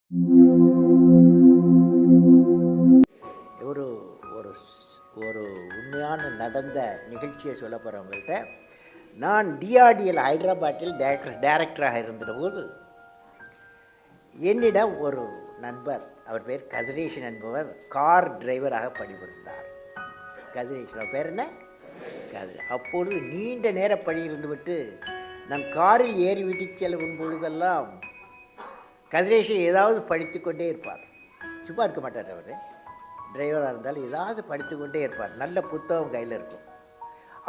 ஒரு ஒரு ஒரு உண்மையான நடந்த நிகழ்ச்சியை சொல்ல போகிறவங்கள்ட்ட, நான் டிஆர்டிஎல் ஹைதராபாத்தில் டைரக்டராக இருந்தபோது என்னிடம் ஒரு நண்பர், அவர் பேர் கதிரேஷன் என்பவர், கார் டிரைவராக பணிபுரிந்தார். கதிரேஷன், அவர் பேர் என்ன? கதிரை. அப்பொழுது நீண்ட நேர பணி இருந்துவிட்டு நான் காரில் ஏறி விட்டு செல்லும் பொழுதெல்லாம் கதிரேஷன் ஏதாவது படித்து கொண்டே இருப்பார். சும்மா இருக்க மாட்டார். அவர் டிரைவராக இருந்தாலும் ஏதாவது படித்து கொண்டே இருப்பார். நல்ல புத்தகம் கையில் இருக்கும்.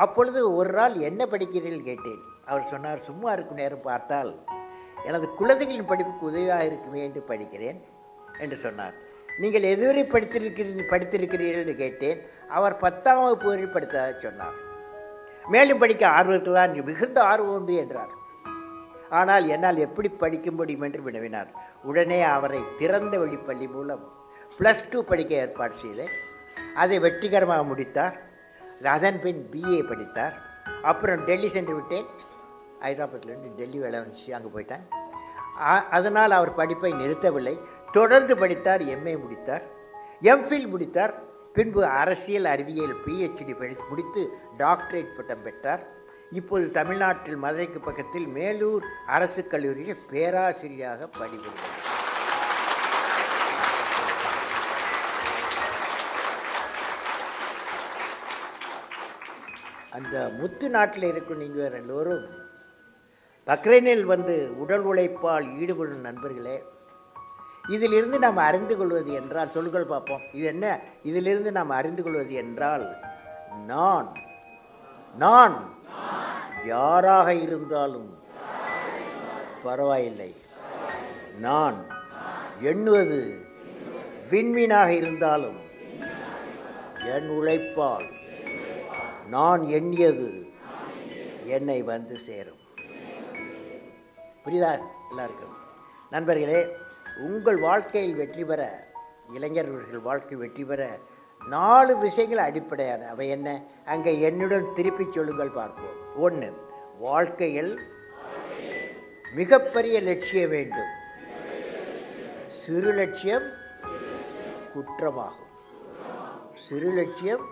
அப்பொழுது ஒரு நாள் என்ன படிக்கிறீர்கள் கேட்டேன். அவர் சொன்னார், சும்மா இருக்கும் நேரம் பார்த்தால் எனது குழந்தைகளின் படிப்புக்கு உதவியாக இருக்குமே என்று படிக்கிறேன் என்று சொன்னார். நீங்கள் எதுவரை படித்திருக்கிறீர்கள் என்று கேட்டேன். அவர் 10ஆம் வகுப்பு வரை படித்ததாக சொன்னார். மேலும் படிக்க ஆர்வத்துக்கு தான் மிகுந்த ஆர்வம் உண்டு என்றார். ஆனால் என்னால் எப்படி படிக்க முடியும் என்று வினவினார். உடனே அவரை திறந்த வெளிப்பள்ளி மூலம் +2 படிக்க ஏற்பாடு செய்தேன். அதை வெற்றிகரமாக முடித்தார். அதன் பின் BA படித்தார். அப்புறம் டெல்லி சென்று விட்டேன். ஹைதராபாத்லேருந்து டெல்லி வேலை வந்துச்சு, அங்கே போயிட்டேன். அதனால் அவர் படிப்பை நிறுத்தவில்லை, தொடர்ந்து படித்தார். MA முடித்தார், MPhil முடித்தார். பின்பு அரசியல் அறிவியல் PhD முடித்து டாக்டரேட் பட்டம் பெற்றார். இப்போது தமிழ்நாட்டில் மதுரைக்கு பக்கத்தில் மேலூர் அரசு கல்லூரியில் பேராசிரியராக பணிபுரிகிறார். அந்த முத்து நாட்டில் இருக்கும் நீங்கள் எல்லோரும் பக்ரைனில் வந்து உடல் உழைப்பால் ஈடுபடும் நண்பர்களே, இதிலிருந்து நாம் அறிந்து கொள்வது என்றால், சொல்லுங்கள் பார்ப்போம், இது என்ன? இதிலிருந்து நாம் அறிந்து கொள்வது என்றால், நான் நான் யாராக இருந்தாலும் பரவாயில்லை, நான் எண்ணுவது விண்மீனாக இருந்தாலும் என் உழைப்பால் நான் எண்ணியது என்னை வந்து சேரும். புரியுதா எல்லாருக்கும்? நண்பர்களே, உங்கள் வாழ்க்கையில் வெற்றி பெற, இளைஞர்கள் வாழ்க்கை வெற்றி பெற 4 விஷயங்கள் அடிப்படையான. அவை என்ன? அங்கே என்னுடன் திருப்பி சொல்லுங்கள் பார்ப்போம். 1, வாழ்க்கையில் மிகப்பெரிய லட்சியம் வேண்டும். சிறு லட்சியம் குற்றமாகும். சிறு லட்சியம்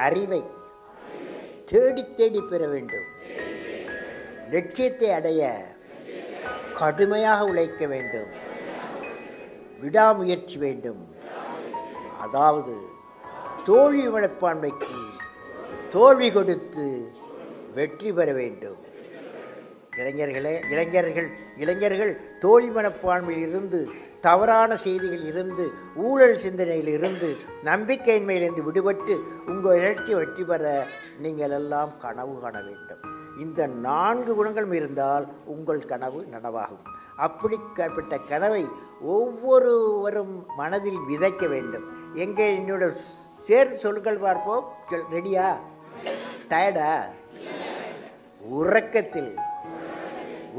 அறிவை தேடி தேடி பெற வேண்டும். லட்சியத்தை அடைய கடுமையாக உழைக்க வேண்டும். விடாமுயற்சி வேண்டும். அதாவது தோல்வி மனப்பான்மைக்கு தோல்வி கொடுத்து வெற்றி பெற வேண்டும். இளைஞர்கள் தோல்வி மனப்பான்மையில் இருந்து, தவறான செய்திகள் இருந்து, ஊழல் சிந்தனையில் இருந்து, நம்பிக்கையின்மையிலிருந்து விடுபட்டு உங்கள் இலட்சியம் வெற்றி பெற நீங்கள் எல்லாம் கனவு காண வேண்டும். இந்த 4 குணங்களும் இருந்தால் உங்கள் கனவு நனவாகும். அப்படிப்பட்ட கனவை ஒவ்வொருவரும் மனதில் விதைக்க வேண்டும். எங்கே என்னோட சேர்த்து சொல்லுங்கள் பார்ப்போம். ரெடியா? டயர்டா?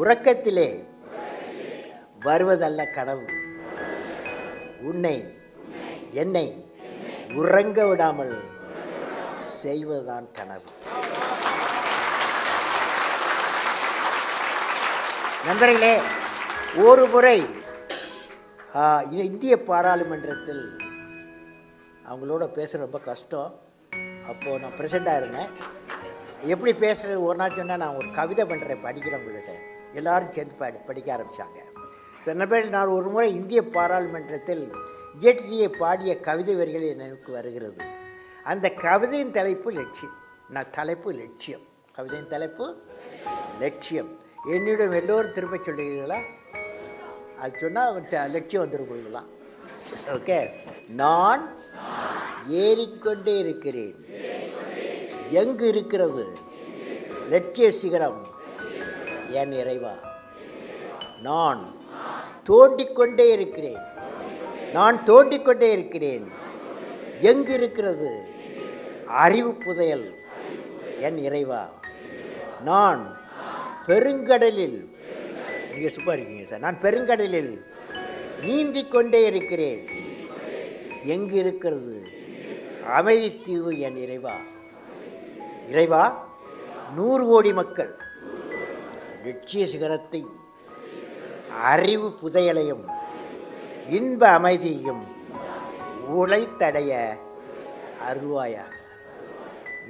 உறக்கத்திலே வருவதல்ல கனவு, என்னை உறங்க விடாமல் செய்வதுதான் கனவு. நண்பர்களே, ஒரு முறை இந்திய பாராளுமன்றத்தில் அவங்களோட பேசுகிற ரொம்ப கஷ்டம். அப்போது நான் ப்ரெசெண்டாக இருந்தேன். எப்படி பேசுகிறது ஒரு நாள் சொன்னால், நான் ஒரு கவிதை பண்ணுறேன், படிக்கிறவங்கள்ட்ட எல்லோரும் சேர்ந்து படிக்க ஆரம்பித்தாங்க. சில பேர், நான் ஒரு முறை இந்திய பாராளுமன்றத்தில் இயற்றியை பாடிய கவிதை வரிகள் எனக்கு வருகிறது. அந்த கவிதையின் தலைப்பு லட்சியம். கவிதையின் தலைப்பு லட்சியம். என்னிடம் எல்லோரும் திரும்ப சொல்லுகிறீர்களா? அது சொன்னால் லட்சியம் வந்துருக்கலாம். ஓகே. நான் ஏறிக்கொண்டே இருக்கிறேன். எங்கு இருக்கிறது லட்சிய சிகரம்? என் இறைவா. நான் தோண்டிக்கொண்டே இருக்கிறேன். எங்கு இருக்கிறது அறிவு புதையல்? என் இறைவா. நான் பெருங்கடலில், நீங்கள் சும்மா இருக்கீங்க சார், நான் பெருங்கடலில் நீந்திக் கொண்டே இருக்கிறேன். எங்கு இருக்கிறது அமைதித்தீவு? என் இறைவா. 100 கோடி மக்கள் லட்சிய சிகரத்தை அறிவு புதையலையும் இன்ப அமைதியையும் உழைத்தடைய அருள்வாயாக.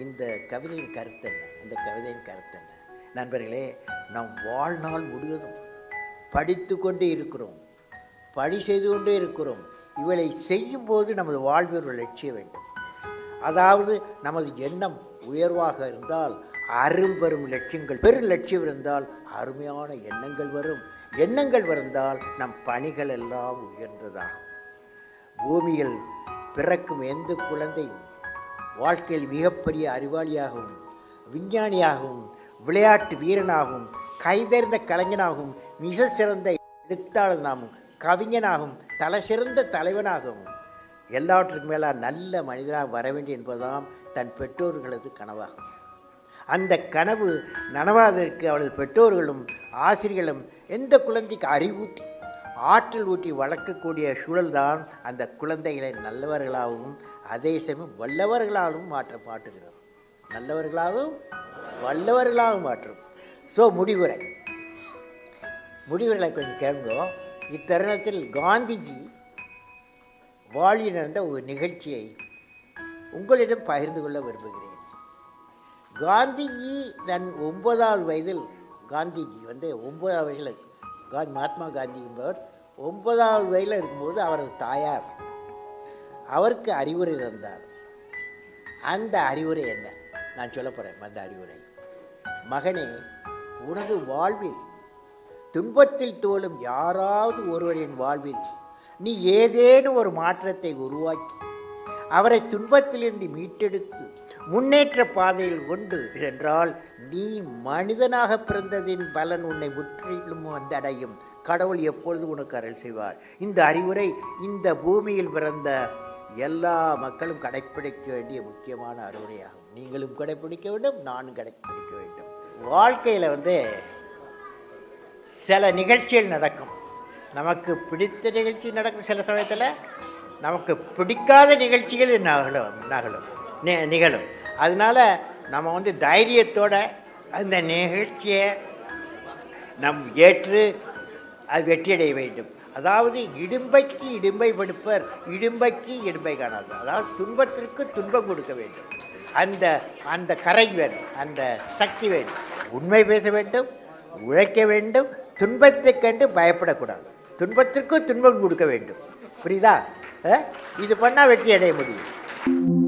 இந்த கவிதையின் கருத்து என்ன? இந்த கவிதையின் கருத்து என்ன? நண்பர்களே, நாம் வாழ்நாள் முழுவதும் படித்து கொண்டே இருக்கிறோம், பணி செய்து கொண்டே இருக்கிறோம். இவளை செய்யும்போது நமது வாழ்வில் ஒரு லட்சியம் வேண்டும். அதாவது நமது எண்ணம் உயர்வாக இருந்தால் அரும்பெரும் லட்சியங்கள், பெரும் லட்சியம் இருந்தால் அருமையான எண்ணங்கள் வரும். எண்ணங்கள் வந்தால் நம் பணிகள் எல்லாம் உயர்ந்ததாகும். பூமியில் பிறக்கும் எந்த குழந்தையும் வாழ்க்கையில் மிகப்பெரிய அறிவாளியாகவும் விஞ்ஞானியாகவும் விளையாட்டு வீரனாகவும் கைதேர்ந்த கலைஞனாகவும் மிக சிறந்த எழுத்தாளனாகவும் கவிஞனாகவும் தலை சிறந்த தலைவனாகவும் எல்லாவற்றுக்கும் மேலே நல்ல மனிதனாக வர வேண்டும் என்பதுதான் தன் பெற்றோர்களது கனவாகும். அந்த கனவு நனவாதற்கு அவளது பெற்றோர்களும் ஆசிரியர்களும் எந்த குழந்தைக்கு அறிவூட்டி ஆற்றல் ஊட்டி வளர்க்கக்கூடிய சூழல்தான் அந்த குழந்தைகளை நல்லவர்களாகவும் அதே சமயம் வல்லவர்களாகவும் மாற்றுகிறது. நல்லவர்களாகவும் வல்லவர்களாகவும் மாற்றும். ஸோ முடிவுரை கொஞ்சம் கேளுங்கோ. இத்தருணத்தில் காந்திஜி வாழ்வில் நடந்த ஒரு நிகழ்ச்சியை உங்களிடம் பகிர்ந்து கொள்ள விரும்புகிறேன். காந்திஜி தன் 9வது வயதில், காந்திஜி 9வது வயதில், மகாத்மா காந்தி என்பவர் 9வது வயதில் இருக்கும்போது அவரது தாயார் அவருக்கு அறிவுரை தந்தார். அந்த அறிவுரை என்ன? நான் சொல்ல போகிறேன். அந்த அறிவுரை, மகனே, உனது வாழ்வில் துன்பத்தில் தோளும் யாராவது ஒருவரின் வாழ்வில் நீ ஏதேனும் ஒரு மாற்றத்தை உருவாக்கி அவரை துன்பத்திலிருந்து மீட்டெடுத்து முன்னேற்ற பாதையில் கொண்டு சென்றால் நீ மனிதனாக பிறந்ததின் பலன் உன்னை முற்றிலும் வந்தடையும். கடவுள் எப்பொழுது உனக்கு அருள் செய்வார். இந்த அறிவுரை இந்த பூமியில் பிறந்த எல்லா மக்களும் கடைப்பிடிக்க வேண்டிய முக்கியமான அறிவுரையாகும். நீங்களும் கடைப்பிடிக்க வேண்டும், நானும் கடைப்பிடிக்க வேண்டும். வாழ்க்கையில் சில நிகழ்ச்சிகள் நடக்கும். நமக்கு பிடித்த நிகழ்ச்சி நடக்கும், சில சமயத்தில் நமக்கு பிடிக்காத நிகழ்ச்சிகள் நிகழும். அதனால் நம்ம தைரியத்தோடு அந்த நிகழ்ச்சியை நம் ஏற்று அது வெற்றியடைய வேண்டும். அதாவது இடும்பைக்கு இடும்பை படுப்பர், இடும்பைக்கு இடும்பை காணாது. அதாவது துன்பத்திற்கு துன்பம் கொடுக்க வேண்டும். அந்த கரை வேணும், அந்த சக்தி வேண்டும். உண்மை பேச வேண்டும், உழைக்க வேண்டும், துன்பத்தை கண்டு பயப்படக்கூடாது. துன்பத்திற்கு துன்பம் கொடுக்க வேண்டும். புரியுதா? இது பண்ணால் வெற்றி அடைய முடியும்.